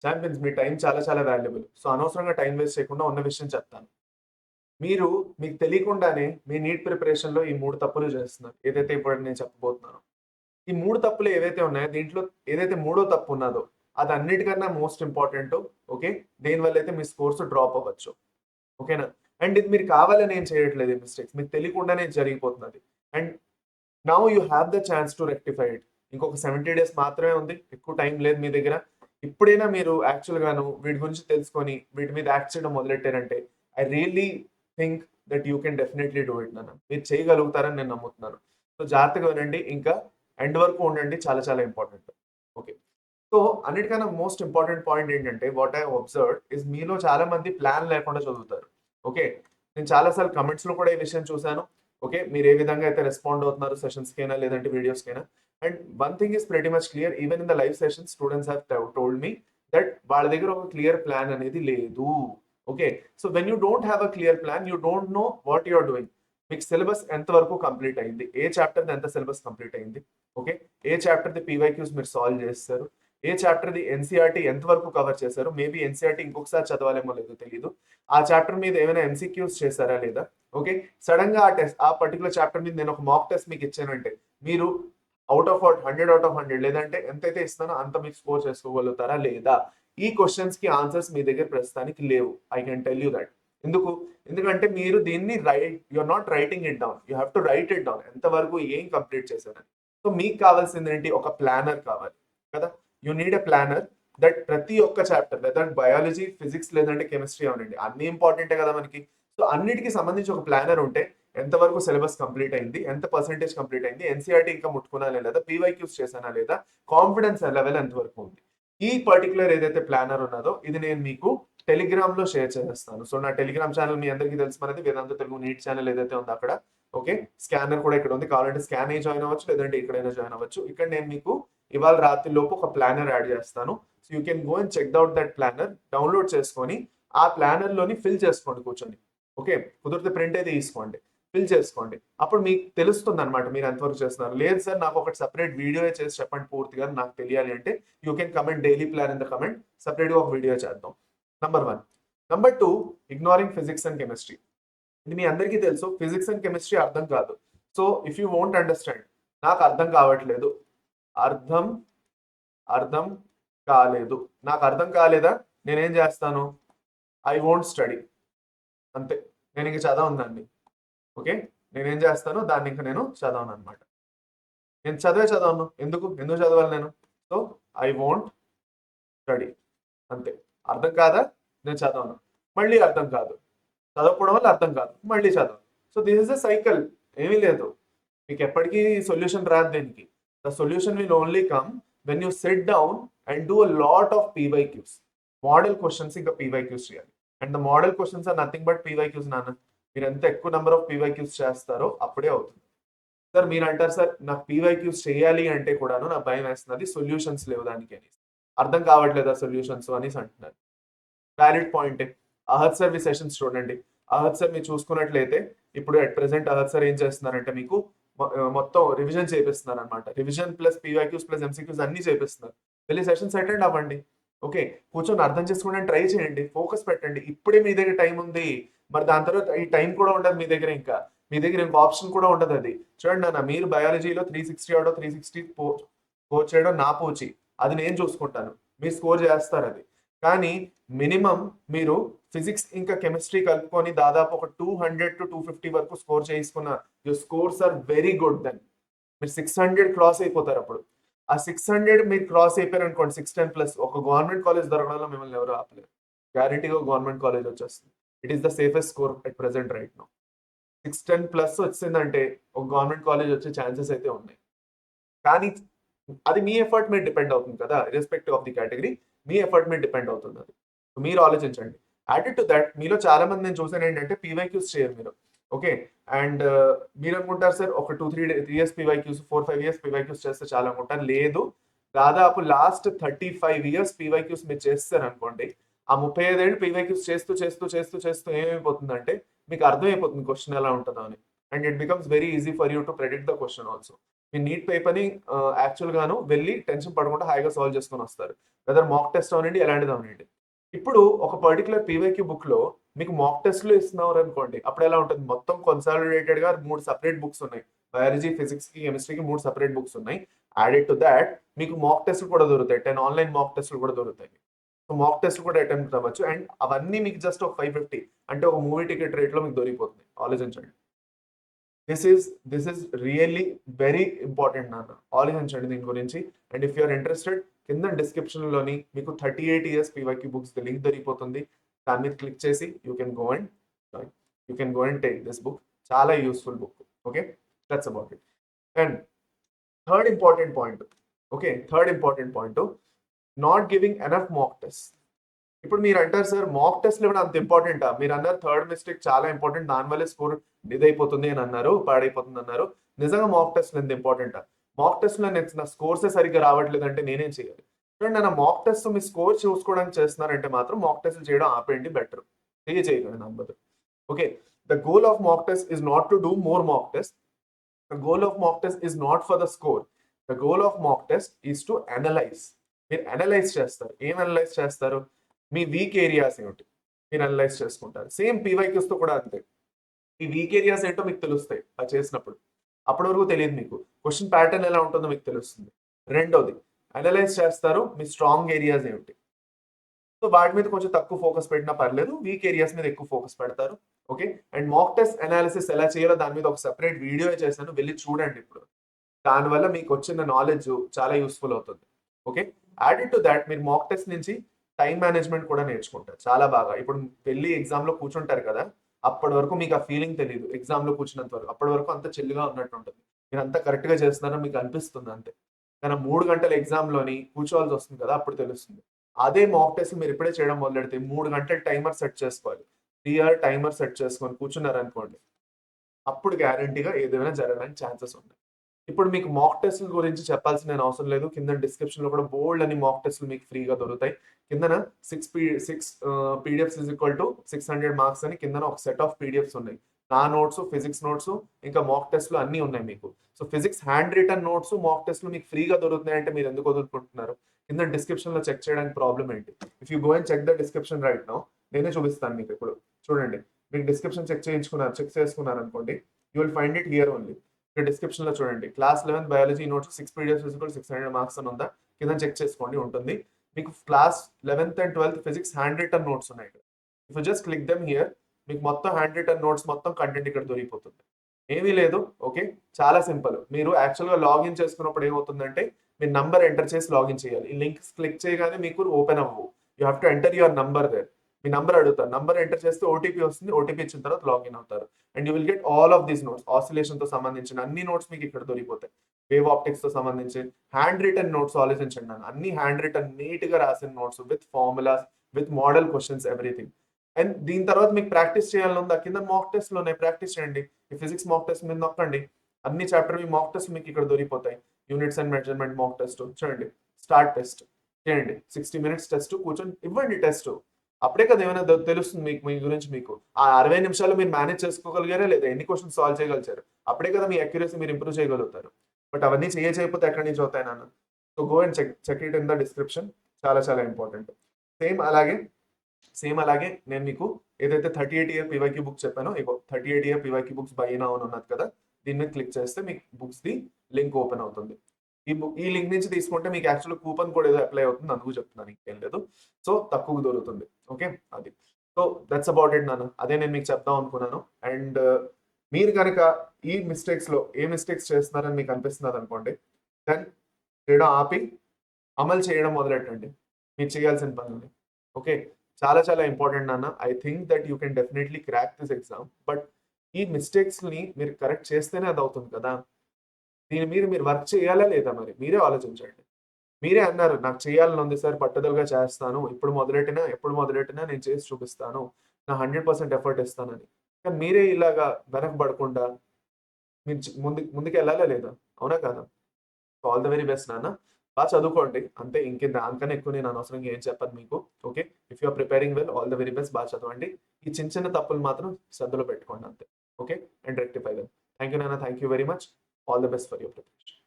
Champions మీ time చాలా చాలా valuable. So అనవసరంగా టైం వేస్ట్ చేయకుండా ఉన్న విషయం చెప్తాను. మీరు మీకు తెలియకుండానే మీ నీట్ ప్రిపరేషన్‌లో ఈ 3 తప్పులు చేస్తున్నారు. ఏదైతే ఇప్పుడు నేను చెప్పబోతున్నానో. ఈ 3 తప్పులు ఏవైతే ఉన్నాయో దీంట్లో ఏదైతే మూడో తప్పు ఉన్నదో అది అన్నిటికన్నా మోస్ట్ ఇంపార్టెంట్. ఓకే. దేనివల్లైతే మీ స్కోర్స్ డ్రాప్ అవ్వచ్చు. ఓకేనా? అండ్ ఇది మీరు కావాలని ఏం చేయట్లేదు ఈ మిస్టేక్స్. మీకు తెలియకుండానే జరిగిపోతున్నది. And now you have the chance to rectify it. ఇంకొక 70 డేస్ మాత్రమే ఉంది. ఎక్కువ టైం లేదు మీ దగ్గర. ఇప్పుడైనా మీరు యాక్చువల్‌గాను వీటి గురించి తెలుసుకొని వీటి మీద యాక్ట్ చేయడం మొదలెట్టారంటే I really think that you can definitely do it నాన్న. మీరు చేయగలుగుతారని నేను నమ్ముతున్నాను. సో జాగ్రత్తగా వినండి. ఇంకా ఎండ్ వరకు ఉండండి. చాలా చాలా ఇంపార్టెంట్. ఓకే. సో అన్నిటికన్నా మోస్ట్ ఇంపార్టెంట్ పాయింట్ ఏంటంటే what I have observed is మీలో చాలా మంది ప్లాన్ లేకుండా చదువుతారు. ఓకే. నేను చాలా సార్లు కమెంట్స్‌లో కూడా ఈ విషయం చూసాను. ఓకే. మీరు ఏ విధంగా అయితే రెస్పాండ్ అవుతున్నారు సెషన్స్‌కైనా లేదంటే వీడియోస్‌కైనా. And one thing is pretty much clear even in the live sessions students have told me that వాళ్ళ దగ్గర ఒక క్లియర్ ప్లాన్ అనేది లేదు. Okay. So when you don't have a clear plan you don't know what you are doing. మీకు syllabus ఎంత వరకు complete అయింది? ఏ చాప్టర్‌ది ఎంత సిలబస్ కంప్లీట్ అయింది? ఓకే. ఏ చాప్టర్‌ది పీవైక్యూస్ మీరు సాల్వ్ చేస్తారు? ఏ చాప్టర్‌ది ఎన్‌సీఈఆర్‌టీ ఎంత వరకు కవర్ చేశారు? మేబీ ఎన్‌సీఈఆర్‌టీ ఇంకొకసారి చదవాలేమో లేదో తెలీదు. ఆ చాప్టర్ మీద ఏమైనా ఎంసీక్యూస్ చేశారా లేదా? ఓకే. సడెన్‌గా ఆ పర్టిక్యులర్ చాప్టర్ మీద నేను ఒక మాక్ టెస్ట్ మీకు ఇచ్చానంటే మీరు ఔట్ ఆఫ్ 100 ఔట్ ఆఫ్ 100 లేదంటే ఎంతైతే ఇస్తానో అంత మీకు స్కోర్ చేసుకోగలుగుతారా లేదా? ఈ క్వెషన్స్‌కి ఆన్సర్స్ మీ దగ్గర ప్రస్తుతానికి లేవు. I can tell you that. ఎందుకు? ఎందుకంటే మీరు దీన్ని you are not writing it down. You have to write it down. ఎంతవరకు ఏం కంప్లీట్ చేశారని. సో మీకు కావాల్సింది ఏంటి? ఒక ప్లానర్ కావాలి కదా! You need a planner that ప్రతి ఒక్క చాప్టర్ వెదర్ బయాలజీ, ఫిజిక్స్ లేదంటే కెమిస్ట్రీ అవనండి. అన్ని ఇంపార్టెంటే కదా మనకి. సో అన్నిటికి సంబంధించి ఒక ప్లానర్ ఉంటే ఎంతవరకు సిలబస్ కంప్లీట్ అయింది? ఎంత పర్సెంటేజ్ కంప్లీట్ అయింది? ఎన్‌సీఈఆర్‌టీ ఇంకా ముట్టుకున్నానా లేదా? పీవైక్యూస్ చేశానా లేదా? కాన్ఫిడెన్స్ లెవెల్ ఎంతవరకు ఉంది? ఈ పర్టిక్యులర్ ఏదైతే ప్లానర్ ఉన్నదో ఇది నేను మీకు టెలిగ్రామ్‌లో షేర్ చేసేస్తాను. సో నా టెలిగ్రామ్ ఛానెల్ మీ అందరికీ తెలుసు మనది. వేదాంత తెలుగు నీట్ ఛానెల్ ఏదైతే ఉందో అక్కడ. ఓకే. స్కానర్ కూడా ఇక్కడ ఉంది. కావాలంటే స్కాన్ అయ్యి జాయిన్ అవ్వచ్చు. లేదంటే ఇక్కడైనా జాయిన్ అవ్వచ్చు. ఇక్కడ నేను మీకు ఇవాళ రాత్రి లోపు ఒక ప్లానర్ యాడ్ చేస్తాను. So you can go and check out that planner. Download చేసుకొని ఆ ప్లానర్‌లోని ఫిల్ చేసుకోండి కూర్చొని. ఓకే. కుదిరితే ప్రింట్ అయితే తీసుకోండి. ఫిల్ చేసుకోండి. అప్పుడు మీకు తెలుస్తుందన్నమాట మీరు ఎంతవరకు చేస్తున్నారు. లేదు సార్ నాకు ఒకటి సెపరేట్ వీడియో చేసి చెప్పండి పూర్తిగా నాకు తెలియాలి అంటే you can comment daily plan in the comment. సెపరేట్‌గా ఒక వీడియో చేద్దాం. Number 1. Number 2 ignoring physics and chemistry. ఇది మీ అందరికీ తెలుసు. ఫిజిక్స్ అండ్ కెమిస్ట్రీ అర్థం కాదు. So if you won't understand నాకు అర్థం కావట్లేదు. అర్థం అర్థం కాలేదు. నాకు అర్థం కాలేదా? నేనేం చేస్తాను? I won't study. అంతే. నేను ఇంక చదవను దాన్ని. ఓకే. నేనేం చేస్తాను? దాన్ని ఇంక నేను చదవననమాట. నేను చదవను. ఎందుకు? ఎందుకు చదవాలి నేను? So I won't study. అంతే. అర్థం కాదా? నేను చదవను. మళ్ళీ అర్థం కాదు. చదవకపోవడం వల్ల అర్థం కాదు. మళ్ళీ చదవను. So this is a cycle. ఏమీ లేదు. మీకు ఎప్పటికీ సొల్యూషన్ రాదు దీనికి. The solution will only come when you sit down and do a lot of PYQs. Model questions ఇంకా పీవైక్యూస్ చేయాలి. And the model questions are nothing but PYQs నాన్న. మీరు ఎంత ఎక్కువ నెంబర్ ఆఫ్ పీవైక్యూస్ చేస్తారో అప్పుడే అవుతుంది. సార్ మీరు అంటారు సార్ నాకు పీవైక్యూస్ చేయాలి అంటే కూడాను నాకు భయం వేస్తున్నది. సొల్యూషన్స్ లేవు దానికి అని. అర్థం కావట్లేదా సొల్యూషన్స్ అనేసి అంటున్నారు. వ్యాలిడ్ పాయింటే. అహద్ సార్ మీ సెషన్స్ చూడండి. అహద్ సార్ మీరు చూసుకున్నట్లయితే ఇప్పుడు అట్ ప్రెసెంట్ అహద్ సార్ ఏం చేస్తున్నారంటే మీకు మొత్తం రివిజన్ చేపిస్తున్నారు అనమాట. Revision plus PYQs plus MCQs అన్ని చేపిస్తున్నారు. వెళ్ళి సెషన్స్ అటెండ్ అవ్వండి. ఓకే. కూర్చొని అర్థం చేసుకోవడానికి ట్రై చేయండి. ఫోకస్ పెట్టండి. ఇప్పుడే మీ దగ్గర టైం ఉంది. మరి దాని తర్వాత ఈ టైం కూడా ఉండదు మీ దగ్గర ఇంకా. మీ దగ్గర ఇంకో ఆప్షన్ కూడా ఉండదు అది. చూడండి నాన్న మీరు బయాలజీలో 360 అవుట్ ఆఫ్ 360 స్కోర్ చేయడం నా పూచి. అది నేను చూసుకుంటాను. మీరు స్కోర్ చేస్తారు అది. కానీ మినిమం మీరు ఫిజిక్స్ ఇంకా కెమిస్ట్రీ కలుపుకొని దాదాపు ఒక 200-250 వరకు స్కోర్ చేసుకున్న your scores are very good then. మీరు 600 క్రాస్ అయిపోతారు అప్పుడు. ఆ 600 మీరు క్రాస్ అయిపోయారు అనుకోండి 610 ప్లస్ ఒక గవర్నమెంట్ కాలేజ్ దొరకడంలో మిమ్మల్ని ఎవరు ఆపలేరు. గ్యారంటీగా గవర్నమెంట్ కాలేజ్ వచ్చేస్తుంది. It is the safest score at present right now. 610 plus వచ్చిందంటే ఒక గవర్నమెంట్ కాలేజ్ వచ్చే ఛాన్సెస్ అయితే ఉన్నాయి. కానీ అది మీ ఎఫర్ట్ మీద డిపెండ్ అవుతుంది కదా! Irrespective of the category me effort మీద డిపెండ్ అవుతుంది అది. మీరు ఆలోచించండి. యాడెడ్ టు థట్ మీలో చాలా మంది నేను చూసాను ఏంటంటే పీవైక్యూస్ చేయరు మీరు. ఓకే. అండ్ మీరు అనుకుంటారు సార్ ఒక 2-3 ఇయర్స్ పీవైక్యూస్ 4-5 ఇయర్స్ పీవైక్యూస్ చేస్తే చాలా అనుకుంటారు. లేదు. దాదాపు లాస్ట్ 35 ఇయర్స్ పీవైక్యూస్ మీరు చేసేసారనుకోండి. ఆ 35 ఏళ్ళు పీవైక్యూస్ చేస్తూ ఏమైపోతుందంటే మీకు అర్థమైపోతుంది క్వెషన్ ఎలా ఉంటదో అని. And it becomes very easy for you to predict the question also. మీ నీట్ పేపర్ని యాక్చువల్ గాను వెళ్ళి టెన్షన్ పడకుండా హాయిగా సాల్వ్ చేసుకొని వస్తారు. వెదర్ మాక్ టెస్ట్ అవనండి, ఎలాంటిది అవనండి. ఇప్పుడు ఒక పర్టికులర్ పీవైక్యూ బుక్ లో మీకు మాక్ టెస్ట్లు ఇస్తున్నారు అనుకోండి, అప్పుడు ఎలా ఉంటుంది? మొత్తం కన్సాలిడేటెడ్ గా 3 సెపరేట్ బుక్స్ ఉన్నాయి. బయాలజీ, ఫిజిక్స్ కి, కెమిస్ట్రీకి 3 సెపరేట్ బుక్స్ ఉన్నాయి. యాడెడ్ టు దాట్ మీకు మాక్ టెస్ట్లు కూడా దొరుకుతాయి. 10 ఆన్లైన్ మాక్ టెస్ట్లు కూడా దొరుకుతాయి. సో మాక్ టెస్ట్ కూడా అటెంప్ట్ అవ్వచ్చు. అండ్ అవన్నీ మీకు జస్ట్ ఒక 550 అంటే ఒక మూవీ టికెట్ రేట్ లో మీకు దొరికిపోతుంది. ఆలోచించండి. This is really very important నాన్న. ఆలోచించండి దీని గురించి. అండ్ ఇఫ్ యూఆర్ ఇంట్రెస్టెడ్, కింద డిస్క్రిప్షన్ లోని మీకు 38 ఇయర్స్ పీవైక్యూ బుక్స్ లింక్ దొరికిపోతుంది. దాని మీద క్లిక్ చేసి you can go and take this book. చాలా useful book. Okay, that's about it. And third important point, third important point, not giving enough mock test. ఇప్పుడు మీరు అంటారు సార్ మాక్ టెస్ట్లు ఇవ్వడం అంత ఇంపార్టెంటా? మీరు అన్నారు థర్డ్ మిస్టేక్ చాలా ఇంపార్టెంట్, దానివల్లే స్కోర్ ఇదైపోతుంది అని అన్నారు, పాడైపోతుంది అన్నారు. నిజంగా మాక్ టెస్ట్లు ఎంత ఇంపార్టెంటా? మాక్ టెస్ట్లో నా స్కోర్సే సరిగ్గా రావట్లేదు అంటే నేనేం చేయాలి? చూడండి, నేను మాక్ టెస్ట్ మీ స్కోర్ చూసుకోవడానికి చేస్తున్నారంటే మాత్రం మాక్ టెస్ట్ చేయడం ఆపేయండి, బెటర్. చేయకండి నా బదులు. Okay, the goal of mock test is not to do more mock test. The goal of mock test is not for the score. The goal of mock test is to analyse. మీరు analyse చేస్తారు. ఏం analyse చేస్తారు? మీ weak areas ఏమిటి మీరు analyse చేసుకుంటారు. Same PYQs తో కూడా అంతే. ఈ వీక్ ఏరియాస్ ఏంటో మీకు తెలుస్తాయి అది చేసినప్పుడు. అప్పటి వరకు తెలియదు మీకు. క్వశ్చన్ ప్యాటర్న్ ఎలా ఉంటుందో మీకు తెలుస్తుంది. రెండోది, అనలైజ్ చేస్తారు మీ స్ట్రాంగ్ ఏరియాస్ ఏమిటి. సో వాటి మీద కొంచెం తక్కువ ఫోకస్ పెట్టినా పర్లేదు, వీక్ ఏరియాస్ మీద ఎక్కువ ఫోకస్ పెడతారు. Okay, and mock test analysis ఎలా చేయాలో దాని మీద ఒక సెపరేట్ వీడియో చేశాను, వెళ్ళి చూడండి ఇప్పుడు. దానివల్ల మీకు వచ్చిన నాలెడ్జ్ చాలా యూస్ఫుల్ అవుతుంది. ఓకే, యాడెడ్ టు దాట్ మీరు మాక్ టెస్ట్ నుంచి టైం మేనేజ్మెంట్ కూడా నేర్చుకుంటారు చాలా బాగా. ఇప్పుడు వెళ్ళి ఎగ్జామ్ లో కూర్చుంటారు కదా, అప్పటి వరకు మీకు ఆ ఫీలింగ్ తెలియదు. ఎగ్జామ్ లో కూర్చున్నంత వరకు అప్పటి వరకు అంత చిల్లుగా ఉన్నట్టు ఉంటుంది. మీరు అంతా కరెక్ట్ గా చేస్తున్నారని మీకు అనిపిస్తుంది అంతే. కానీ 3 గంటల ఎగ్జామ్ లోని కూర్చోవాల్సి వస్తుంది కదా, అప్పుడు తెలుస్తుంది. అదే మాక్ టెస్ట్ మీరు ఇప్పుడే చేయడం మొదలెడితే 3 గంటల టైమర్ సెట్ చేసుకోవాలి. 3 hour టైమర్ సెట్ చేసుకొని కూర్చున్నారనుకోండి, అప్పుడు గ్యారంటీగా ఏదైనా జరగడానికి ఛాన్సెస్ ఉన్నాయి. ఇప్పుడు మీకు మాక్ టెస్ట్ల గురించి చెప్పాల్సిన అవసరం లేదు. కింద డిస్క్రిప్షన్ లో కూడా బోల్డ్ అని మాక్ టెస్ట్లు మీకు ఫ్రీగా దొరుకుతాయి. కిందన 6 PDFs is equal to 600 marks అని కిందన ఒక సెట్ ఆఫ్ పీడిఎఫ్స్ ఉన్నాయి. నా నోట్స్, ఫిజిక్స్ నోట్స్, ఇంకా మాక్ టెస్ట్లు అన్ని ఉన్నాయి మీకు. So physics hand written notes, mock టెస్ట్లు మీకు ఫ్రీగా దొరుకుతున్నాయంటే మీరు ఎందుకు వదులుకుంటున్నారు? కింద డిస్క్రిప్షన్ లో చెక్ చేయడానికి ప్రాబ్లం ఏంటి? If you go and check the description right now, నేనే చూపిస్తాను మీకు ఇప్పుడు. చూడండి, మీకు డిస్క్రిప్షన్ చెక్ చేసుకున్నారు అనుకోండి, you will find it here only. ఇక్కడ డిస్క్రిప్షన్ లో చూడండి, class 11 biology notes 6 PDFs 600 marks అని ఉందా, కింద చెక్ చేసుకోండి ఉంటుంది. మీకు class 11th and 12th physics hand written notes ఉన్నాయి ఇక్కడ. If you just click them here, మీకు మొత్తం హ్యాండ్ రిటర్న్ నోట్స్ మొత్తం కంటెంట్ ఇక్కడ దొరికిపోతుంది. ఏమీ లేదు. ఓకే, చాలా సింపుల్. మీరు యాక్చువల్గా లాగిన్ చేసుకున్నప్పుడు ఏమవుతుందంటే మీరు నంబర్ ఎంటర్ చేసి లాగిన్ చేయాలి. ఈ లింక్ క్లిక్ చేయగానే మీకు ఓపెన్ అవ్వవు. You have to enter your number there. మీ నంబర్ అడుగుతారు, నంబర్ ఎంటర్ చేస్తే ఓటీపీ వస్తుంది. ఓటీపీ ఇచ్చిన తర్వాత లాగిన్ అవుతారు. And you will get all of these notes. Oscillation తో సంబంధించిన అన్ని నోట్స్ మీకు ఇక్కడ దొరికిపోతాయి. వేవ్ ఆప్టిక్స్ తో సంబంధించి హ్యాండ్ రిటర్న్ నోట్స్ ఆలోచించండి. అన్ని హ్యాండ్ రిటర్న్ నీట్ గా రాసిన notes with formulas, with model questions, everything. And దీని తర్వాత మీకు ప్రాక్టీస్ చేయాలనుందా, కింద మాక్ టెస్ట్ లోనే ప్రాక్టీస్ చేయండి. ఈ ఫిజిక్స్ మాక్ టెస్ట్ మీద నొక్కండి. అన్ని చాప్టర్ మీ మాక్ టెస్ట్ మీకు ఇక్కడ దొరికిపోతాయి. Units and measurement mock test చూడండి. స్టార్ట్ టెస్ట్ చేయండి. 60 minutes టెస్ట్ కూర్చొని ఇవ్వండి టెస్ట్. అప్పుడే కదా ఏమైనా తెలుస్తుంది మీకు, మీ గురించి మీకు. ఆ 60 నిమిషాలు మీరు మేనేజ్ చేసుకోగలిగారా లేదా, ఎన్ని క్వశ్చన్స్ సాల్వ్ చేయగలిగారు, అప్పుడే కదా మీ అక్యురసీ మీరు ఇంప్రూవ్ చేయగలుగుతారు. బట్ అవన్నీ చేయకపోతే ఎక్కడి నుంచి అవుతాయి నాన్న? So go and check it in the description. చాలా చాలా ఇంపార్టెంట్. సేమ్ అలాగే నేను మీకు ఏదైతే 38 year పీవైక్యూ బుక్ చెప్పానో, ఇగో 38 year PYQ books by now అని ఉన్నది కదా, దీని మీద క్లిక్ చేస్తే మీకు బుక్స్ ది లింక్ ఓపెన్ అవుతుంది. ఈ లింక్ నుంచి తీసుకుంటే మీకు యాక్చువల్ కూపన్ కూడా ఏదో అప్లై అవుతుంది, అందుకు చెప్తున్నాను, ఇంకేం లేదు. సో తక్కువ దొరుకుతుంది. ఓకే, అది. సో దట్స్ అబౌట్ ఇట్ నాన్న. అదే నేను మీకు చెప్దాం అనుకున్నాను. అండ్ మీరు కనుక ఈ మిస్టేక్స్ లో ఏ మిస్టేక్స్ చేస్తున్నారని మీకు అనిపిస్తున్నది అనుకోండి, దెన్ చేయడం ఆపి అమలు చేయడం మొదలెట్టండి మీరు చేయాల్సిన పనులని. ఓకే, చాలా చాలా ఇంపార్టెంట్ నాన్న. I think that you can definitely crack this exam. But ఈ మిస్టేక్స్ ని మీరు కరెక్ట్ చేస్తేనే అది అవుతుంది కదా. దీని మీద మీరు వర్క్ చేయాలా లేదా మరి మీరే ఆలోచించండి. మీరే అన్నారు, నాకు చేయాలని ఉంది సార్, పట్టుదలగా చేస్తాను, ఎప్పుడు మొదలెట్టినా నేను చేసి చూపిస్తాను, నా 100% ఎఫర్ట్ ఇస్తానని. కానీ మీరే ఇలాగా వెనకబడకుండా మీరు ముందుకు వెళ్ళాలా లేదా? అవునా కాదా? ఆల్ ద వెరీ బెస్ట్ నాన్న. బాగా చదువుకోండి అంతే, ఇంకేం దానికన్నా ఎక్కువ నేను అనవసరంగా ఏం చెప్పను మీకు. Okay, if you're preparing well, all the very best. బాగా చదవండి. ఈ చిన్న చిన్న తప్పులు మాత్రం శ్రద్ధలో పెట్టుకోండి అంతే. Okay, and rectify them. Thank you నాన్న, thank you very much. All the best for your preparation.